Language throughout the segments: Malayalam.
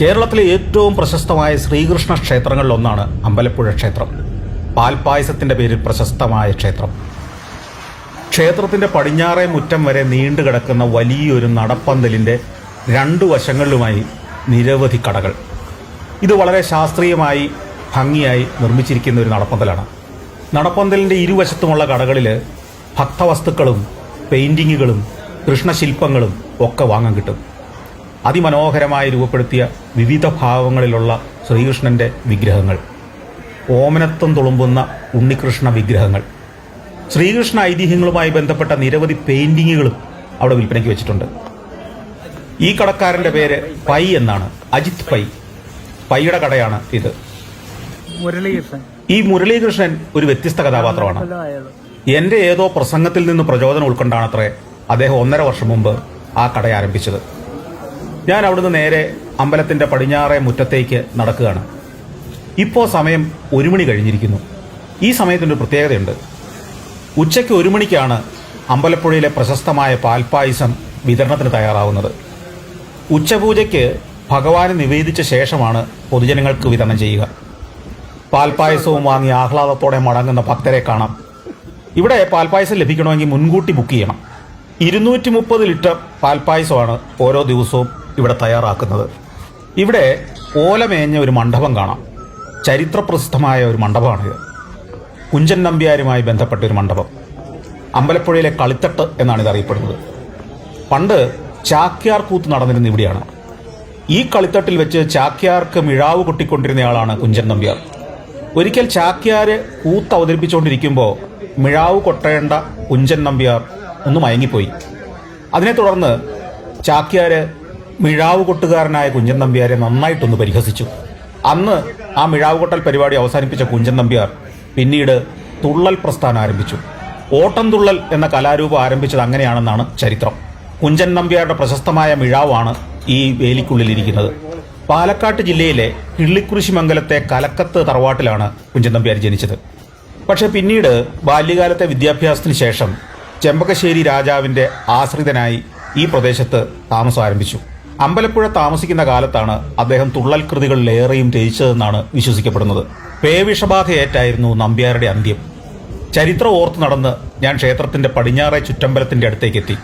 കേരളത്തിലെ ഏറ്റവും പ്രശസ്തമായ ശ്രീകൃഷ്ണ ക്ഷേത്രങ്ങളിലൊന്നാണ് അമ്പലപ്പുഴ ക്ഷേത്രം. പാൽപ്പായസത്തിന്റെ പേരിൽ പ്രശസ്തമായ ക്ഷേത്രം. ക്ഷേത്രത്തിന്റെ പടിഞ്ഞാറേ മുറ്റം വരെ നീണ്ടുകിടക്കുന്ന വലിയൊരു നടപ്പന്തലിന്റെ രണ്ടു വശങ്ങളിലുമായി നിരവധി കടകൾ. ഇത് വളരെ ശാസ്ത്രീയമായി ഭംഗിയായി നിർമ്മിച്ചിരിക്കുന്ന ഒരു നടപ്പന്തലാണ്. നടപ്പന്തലിന്റെ ഇരുവശത്തുമുള്ള കടകളിൽ ഭക്തവസ്തുക്കളും പെയിന്റിങ്ങുകളും കൃഷ്ണശില്പങ്ങളും ഒക്കെ വാങ്ങാൻ കിട്ടും. അതിമനോഹരമായി രൂപപ്പെടുത്തിയ വിവിധ ഭാവങ്ങളിലുള്ള ശ്രീകൃഷ്ണന്റെ വിഗ്രഹങ്ങൾ, ഓമനത്വം തുളുമ്പുന്ന ഉണ്ണികൃഷ്ണ വിഗ്രഹങ്ങൾ, ശ്രീകൃഷ്ണ ഐതിഹ്യങ്ങളുമായി ബന്ധപ്പെട്ട നിരവധി പെയിന്റിങ്ങുകളും അവിടെ വിൽപ്പനയ്ക്ക് വെച്ചിട്ടുണ്ട്. ഈ കടക്കാരന്റെ പേര് പൈ എന്നാണ്, അജിത് പൈ. പൈയുടെ കടയാണ് ഇത്. ഈ മുരളീകൃഷ്ണൻ ഒരു വ്യത്യസ്ത കഥാപാത്രമാണ്. എന്റെ ഏതോ പ്രസംഗത്തിൽ നിന്ന് പ്രചോദനം ഉൾക്കൊണ്ടാണത്രേ അദ്ദേഹം 1.5 വർഷം മുമ്പ് ആ കട ആരംഭിച്ചത്. ഞാൻ അവിടുന്ന് നേരെ അമ്പലത്തിന്റെ പടിഞ്ഞാറേ മുറ്റത്തേക്ക് നടക്കുകയാണ്. ഇപ്പോൾ സമയം 1 മണി കഴിഞ്ഞിരിക്കുന്നു. ഈ സമയത്തിൻ്റെ ഒരു പ്രത്യേകതയുണ്ട്. ഉച്ചയ്ക്ക് 1 മണിക്കാണ് അമ്പലപ്പുഴയിലെ പ്രശസ്തമായ പാൽപ്പായസം വിതരണത്തിന് തയ്യാറാവുന്നത്. ഉച്ചപൂജയ്ക്ക് ഭഗവാന് നിവേദിച്ച ശേഷമാണ് പൊതുജനങ്ങൾക്ക് വിതരണം ചെയ്യുക. പാൽപ്പായസവും വാങ്ങി ആഹ്ലാദത്തോടെ മടങ്ങുന്ന ഭക്തരെ കാണാം. ഇവിടെ പാൽപ്പായസം ലഭിക്കണമെങ്കിൽ മുൻകൂട്ടി ബുക്ക് ചെയ്യണം. 230 ലിറ്റർ പാൽപ്പായസമാണ് ഓരോ ദിവസവും ഇവിടെ തയ്യാറാക്കുന്നത്. ഇവിടെ ഓലമേഞ്ഞ ഒരു മണ്ഡപം കാണാം. ചരിത്രപ്രസിദ്ധമായ ഒരു മണ്ഡപമാണിത്. കുഞ്ചൻ നമ്പ്യാരുമായി ബന്ധപ്പെട്ട ഒരു മണ്ഡപം. അമ്പലപ്പുഴയിലെ കളിത്തട്ട് എന്നാണ് ഇത് അറിയപ്പെടുന്നത്. പണ്ട് ചാക്യാർ കൂത്ത് നടന്നിരുന്ന ഇവിടെയാണ്. ഈ കളിത്തട്ടിൽ വെച്ച് ചാക്യാർക്ക് മിഴാവ് കൊട്ടിക്കൊണ്ടിരുന്നയാളാണ് കുഞ്ചൻ നമ്പ്യാർ. ഒരിക്കൽ ചാക്യാര് കൂത്ത് അവതരിപ്പിച്ചുകൊണ്ടിരിക്കുമ്പോൾ മിഴാവ് കൊട്ടേണ്ട കുഞ്ചൻ നമ്പ്യാർ ഒന്ന് മയങ്ങിപ്പോയി. അതിനെ തുടർന്ന് ചാക്യാര് മിഴാവ് കൊട്ടുകാരനായ കുഞ്ചൻ നമ്പ്യാരെ നന്നായിട്ടൊന്ന് പരിഹസിച്ചു. അന്ന് ആ മിഴാവ് കൊട്ടൽ പരിപാടി അവസാനിപ്പിച്ച കുഞ്ചൻ നമ്പ്യാർ പിന്നീട് തുള്ളൽ പ്രസ്ഥാനം ആരംഭിച്ചു. ഓട്ടം തുള്ളൽ എന്ന കലാരൂപം ആരംഭിച്ചത് അങ്ങനെയാണെന്നാണ് ചരിത്രം. കുഞ്ചൻ നമ്പ്യാരുടെ പ്രശസ്തമായ മിഴാവാണ് ഈ വേലിക്കുള്ളിലിരിക്കുന്നത്. പാലക്കാട് ജില്ലയിലെ കിള്ളിക്കുറിശിമംഗലത്തെ കലക്കത്ത് തറവാട്ടിലാണ് കുഞ്ചൻ നമ്പ്യാർ ജനിച്ചത്. പക്ഷെ പിന്നീട് ബാല്യകാലത്തെ വിദ്യാഭ്യാസത്തിന് ശേഷം ചെമ്പകശ്ശേരി രാജാവിന്റെ ആശ്രിതനായി ഈ പ്രദേശത്ത് താമസം ആരംഭിച്ചു. അമ്പലപ്പുഴ താമസിക്കുന്ന കാലത്താണ് അദ്ദേഹം തുള്ളൽ കൃതികളിലേറെയും രചിച്ചതെന്നാണ് വിശ്വസിക്കപ്പെടുന്നത്. പേവിഷബാധയേറ്റായിരുന്നു നമ്പ്യാരുടെ അന്ത്യം. ചരിത്രം ഓർത്ത് നടന്ന് ഞാൻ ക്ഷേത്രത്തിന്റെ പടിഞ്ഞാറേ ചുറ്റമ്പലത്തിന്റെ അടുത്തേക്കെത്തി.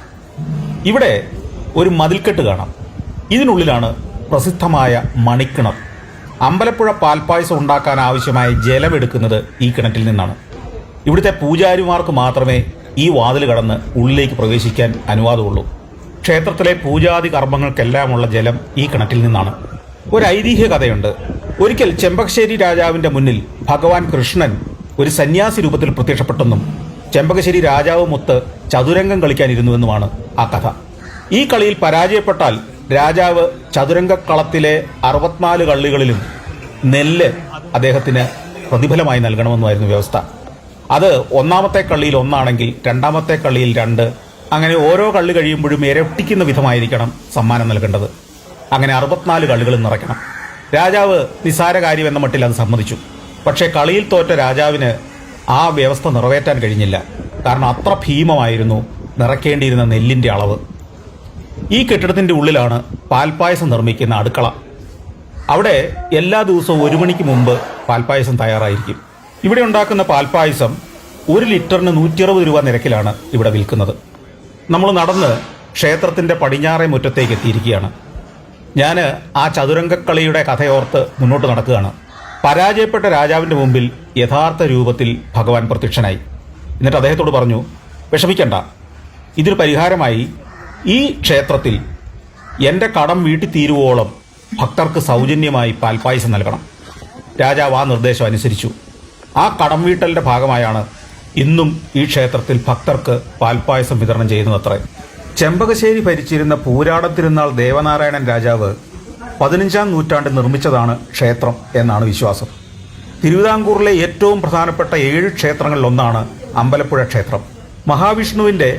ഇവിടെ ഒരു മതിൽക്കെട്ട് കാണാം. ഇതിനുള്ളിലാണ് പ്രസിദ്ധമായ മണിക്കിണർ. അമ്പലപ്പുഴ പാൽപ്പായസം ഉണ്ടാക്കാൻ ആവശ്യമായ ജലമെടുക്കുന്നത് ഈ കിണറ്റിൽ നിന്നാണ്. ഇവിടുത്തെ പൂജാരിമാർക്ക് മാത്രമേ ഈ വാതിൽ കടന്ന് ഉള്ളിലേക്ക് പ്രവേശിക്കാൻ അനുവാദമുള്ളൂ. ക്ഷേത്രത്തിലെ പൂജാതി കർമ്മങ്ങൾക്കെല്ലാമുള്ള ജലം ഈ കിണറ്റിൽ നിന്നാണ്. ഒരു ഐതിഹ്യ കഥയുണ്ട്. ഒരിക്കൽ ചെമ്പകശ്ശേരി രാജാവിന്റെ മുന്നിൽ ഭഗവാൻ കൃഷ്ണൻ ഒരു സന്യാസി രൂപത്തിൽ പ്രത്യക്ഷപ്പെട്ടെന്നും ചെമ്പകശ്ശേരി രാജാവുമൊത്ത് ചതുരംഗം കളിക്കാനിരുന്നുവെന്നുമാണ് ആ കഥ. ഈ കളിയിൽ പരാജയപ്പെട്ടാൽ രാജാവ് ചതുരംഗക്കളത്തിലെ 64 കള്ളികളിലും നെല്ല് അദ്ദേഹത്തിന് പ്രതിഫലമായി നൽകണമെന്നുമായിരുന്നു വ്യവസ്ഥ. അത് 1ാമത്തെ കള്ളിയിൽ 1 ആണെങ്കിൽ 2ാമത്തെ കള്ളിയിൽ 2, അങ്ങനെ ഓരോ കള്ളി കഴിയുമ്പോഴും ഇരട്ടിക്കുന്ന വിധമായിരിക്കണം സമ്മാനം നൽകേണ്ടത്. അങ്ങനെ 64 കള്ളികളും നിറയ്ക്കണം. രാജാവ് നിസ്സാര കാര്യമെന്ന മട്ടിൽ അത് സമ്മതിച്ചു. പക്ഷേ കളിയിൽ തോറ്റ രാജാവിന് ആ വ്യവസ്ഥ നിറവേറ്റാൻ കഴിഞ്ഞില്ല. കാരണം അത്ര ഭീമമായിരുന്നു നിറയ്ക്കേണ്ടിയിരുന്ന നെല്ലിന്റെ അളവ്. ഈ കെട്ടിടത്തിന്റെ ഉള്ളിലാണ് പാൽപ്പായസം നിർമ്മിക്കുന്ന അടുക്കള. അവിടെ എല്ലാ ദിവസവും 1 മണിക്ക് മുമ്പ് പാൽപ്പായസം തയ്യാറായിരിക്കും. ഇവിടെ ഉണ്ടാക്കുന്ന പാൽപ്പായസം 1 ലിറ്ററിന് 160 രൂപ നിരക്കിലാണ് ഇവിടെ വിൽക്കുന്നത്. നമ്മൾ നടന്ന് ക്ഷേത്രത്തിന്റെ പടിഞ്ഞാറേ മുറ്റത്തേക്ക് എത്തിയിരിക്കുകയാണ്. ഞാൻ ആ ചതുരംഗക്കളിയുടെ കഥയോർത്ത് മുന്നോട്ട് നടക്കുകയാണ്. പരാജയപ്പെട്ട രാജാവിന്റെ മുമ്പിൽ യഥാർത്ഥ രൂപത്തിൽ ഭഗവാൻ പ്രത്യക്ഷനായി. എന്നിട്ട് അദ്ദേഹത്തോട് പറഞ്ഞു, വിഷമിക്കണ്ട, ഇതിന് പരിഹാരമായി ഈ ക്ഷേത്രത്തിൽ എൻ്റെ കടം വീട്ടി തീരുവോളം ഭക്തർക്ക് സൗജന്യമായി പാൽപ്പായസം നൽകണം. രാജാവ് ആ നിർദ്ദേശം അനുസരിച്ചു. ആ കടം വീട്ടലിന്റെ ഭാഗമായാണ് ഇന്നും ഈ ക്ഷേത്രത്തിൽ ഭക്തർക്ക് പാൽപ്പായസം വിതരണം ചെയ്യുന്നതത്രേ. ചെമ്പകശ്ശേരി ഭരിച്ചിരുന്ന പൂരാടം തിരുനാൾ ദേവനാരായണൻ രാജാവ് 15ാം നൂറ്റാണ്ടിൽ നിർമ്മിച്ചതാണ് ക്ഷേത്രം എന്നാണ് വിശ്വാസം. തിരുവിതാംകൂറിലെ ഏറ്റവും പ്രധാനപ്പെട്ട 7 ക്ഷേത്രങ്ങളിലൊന്നാണ് അമ്പലപ്പുഴ ക്ഷേത്രം. മഹാവിഷ്ണുവിന്റെ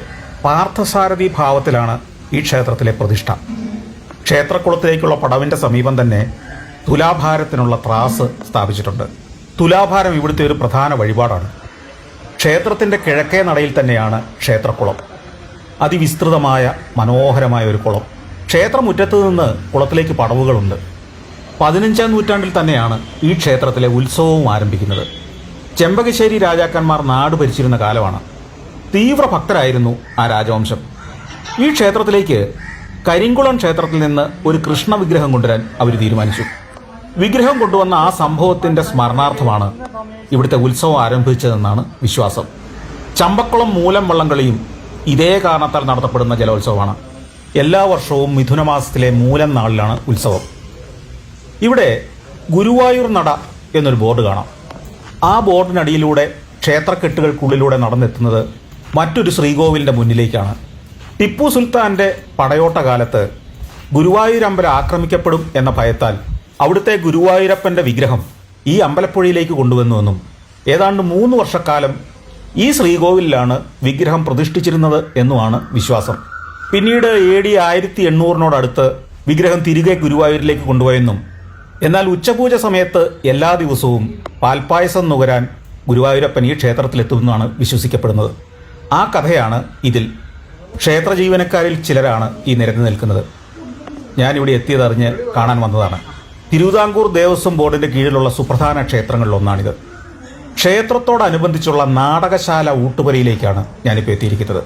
പാർത്ഥസാരഥി ഭാവത്തിലാണ് ഈ ക്ഷേത്രത്തിലെ പ്രതിഷ്ഠ. ക്ഷേത്രക്കുളത്തിലേക്കുള്ള പടവിന്റെ സമീപം തന്നെ തുലാഭാരത്തിനുള്ള ത്രാസ് സ്ഥാപിച്ചിട്ടുണ്ട്. തുലാഭാരം ഇവിടുത്തെ ഒരു പ്രധാന വഴിപാടാണ്. ക്ഷേത്രത്തിന്റെ കിഴക്കേ നടയിൽ തന്നെയാണ് ക്ഷേത്രക്കുളം. അതിവിസ്തൃതമായ മനോഹരമായ ഒരു കുളം. ക്ഷേത്രമുറ്റത്ത് നിന്ന് കുളത്തിലേക്ക് പടവുകളുണ്ട്. 15-ാം നൂറ്റാണ്ടിൽ തന്നെയാണ് ഈ ക്ഷേത്രത്തിലെ ഉത്സവവും ആരംഭിക്കുന്നത്. ചെമ്പകശ്ശേരി രാജാക്കന്മാർ നാട് ഭരിച്ചിരുന്ന കാലമാണ്. തീവ്ര ഭക്തരായിരുന്നു ആ രാജവംശം. ഈ ക്ഷേത്രത്തിലേക്ക് കരിങ്കുളം ക്ഷേത്രത്തിൽ നിന്ന് ഒരു കൃഷ്ണ വിഗ്രഹം കൊണ്ടുവരാൻ അവർ തീരുമാനിച്ചു. വിഗ്രഹം കൊണ്ടുവന്ന ആ സംഭവത്തിന്റെ സ്മരണാർത്ഥമാണ് ഇവിടുത്തെ ഉത്സവം ആരംഭിച്ചതെന്നാണ് വിശ്വാസം. ചമ്പക്കുളം മൂലം വള്ളംകളിയും ഇതേ കാരണത്താൽ നടത്തപ്പെടുന്ന ജലോത്സവമാണ്. എല്ലാ വർഷവും മിഥുനമാസത്തിലെ മൂലം നാളിലാണ് ഉത്സവം. ഇവിടെ ഗുരുവായൂർ നട എന്നൊരു ബോർഡ് കാണാം. ആ ബോർഡിനടിയിലൂടെ ക്ഷേത്രക്കെട്ടുകൾക്കുള്ളിലൂടെ നടന്നെത്തുന്നത് മറ്റൊരു ശ്രീകോവിലിന്റെ മുന്നിലേക്കാണ്. ടിപ്പു സുൽത്താന്റെ പടയോട്ട കാലത്ത് ഗുരുവായൂരമ്പലം ആക്രമിക്കപ്പെടും എന്ന ഭയത്താൽ അവിടുത്തെ ഗുരുവായൂരപ്പന്റെ വിഗ്രഹം ഈ അമ്പലപ്പുഴയിലേക്ക് കൊണ്ടുവന്നുവെന്നും ഏതാണ്ട് 3 വർഷക്കാലം ഈ ശ്രീകോവിലാണ് വിഗ്രഹം പ്രതിഷ്ഠിച്ചിരുന്നത് എന്നുമാണ് വിശ്വാസം. പിന്നീട് AD 1800 വിഗ്രഹം തിരികെ ഗുരുവായൂരിലേക്ക് കൊണ്ടുപോയെന്നും എന്നാൽ ഉച്ചപൂജ സമയത്ത് എല്ലാ ദിവസവും പാൽപ്പായസം നുകരാൻ ഗുരുവായൂരപ്പൻ ഈ ക്ഷേത്രത്തിലെത്തുമെന്നാണ് വിശ്വസിക്കപ്പെടുന്നത്. ആ കഥയാണ് ഇതിൽ. ക്ഷേത്ര ജീവനക്കാരിൽ ചിലരാണ് ഈ നിരന്നു നിൽക്കുന്നത്. ഞാനിവിടെ എത്തിയതറിഞ്ഞ് കാണാൻ വന്നതാണ്. തിരുവിതാംകൂർ ദേവസ്വം ബോർഡിന്റെ കീഴിലുള്ള സുപ്രധാന ക്ഷേത്രങ്ങളിലൊന്നാണിത്. ക്ഷേത്രത്തോടനുബന്ധിച്ചുള്ള നാടകശാല ഊട്ടുപുരയിലേക്കാണ് ഞാനിപ്പോൾ എത്തിയിരിക്കുന്നത്.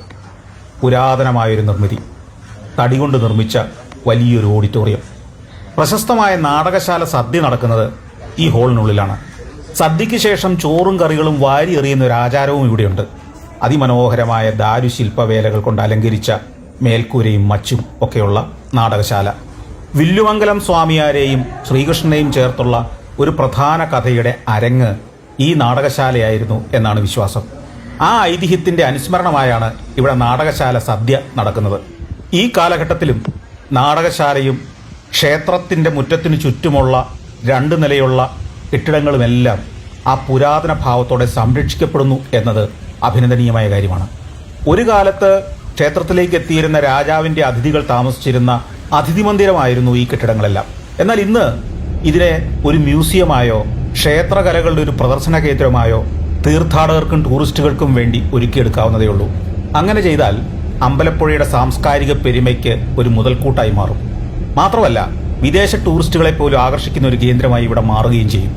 പുരാതനമായൊരു നിർമ്മിതി, തടി കൊണ്ട് നിർമ്മിച്ച വലിയൊരു ഓഡിറ്റോറിയം. പ്രശസ്തമായ നാടകശാല സദ്യ നടക്കുന്നത് ഈ ഹാളിനുള്ളിലാണ്. സദ്യയ്ക്ക് ശേഷം ചോറും കറികളും വാരി എറിയുന്ന ഒരു ആചാരവും ഇവിടെയുണ്ട്. അതിമനോഹരമായ ദാരുശില്പവേലകൾ കൊണ്ട് അലങ്കരിച്ച മേൽക്കൂരയും മച്ചും ഒക്കെയുള്ള നാടകശാല. വില്ലുമംഗലം സ്വാമിയാരെയും ശ്രീകൃഷ്ണനെയും ചേർത്തുള്ള ഒരു പ്രധാന കഥയുടെ അരങ്ങ് ഈ നാടകശാലയായിരുന്നു എന്നാണ് വിശ്വാസം. ആ ഐതിഹ്യത്തിന്റെ അനുസ്മരണമായാണ് ഇവിടെ നാടകശാല സദ്യ നടക്കുന്നത്. ഈ കാലഘട്ടത്തിലും നാടകശാലയും ക്ഷേത്രത്തിന്റെ മുറ്റത്തിനു ചുറ്റുമുള്ള 2 നിലയുള്ള കെട്ടിടങ്ങളുമെല്ലാം ആ പുരാതന ഭാവത്തോടെ സംരക്ഷിക്കപ്പെടുന്നു എന്നത് അഭിനന്ദനീയമായ കാര്യമാണ്. ഒരു കാലത്ത് ക്ഷേത്രത്തിലേക്ക് എത്തിയിരുന്ന രാജാവിന്റെ അതിഥികൾ താമസിച്ചിരുന്ന അതിഥി മന്ദിരമായിരുന്നു ഈ കെട്ടിടങ്ങളെല്ലാം. എന്നാൽ ഇന്ന് ഇതിനെ ഒരു മ്യൂസിയമായോ ക്ഷേത്രകലകളുടെ ഒരു പ്രദർശന കേന്ദ്രമായോ തീർത്ഥാടകർക്കും ടൂറിസ്റ്റുകൾക്കും വേണ്ടി ഒരുക്കിയെടുക്കാവുന്നതേ ഉള്ളൂ. അങ്ങനെ ചെയ്താൽ അമ്പലപ്പുഴയുടെ സാംസ്കാരിക പെരുമയ്ക്ക് ഒരു മുതൽക്കൂട്ടായി മാറും. മാത്രമല്ല, വിദേശ ടൂറിസ്റ്റുകളെ പോലും ആകർഷിക്കുന്ന ഒരു കേന്ദ്രമായി ഇവിടെ മാറുകയും ചെയ്യും.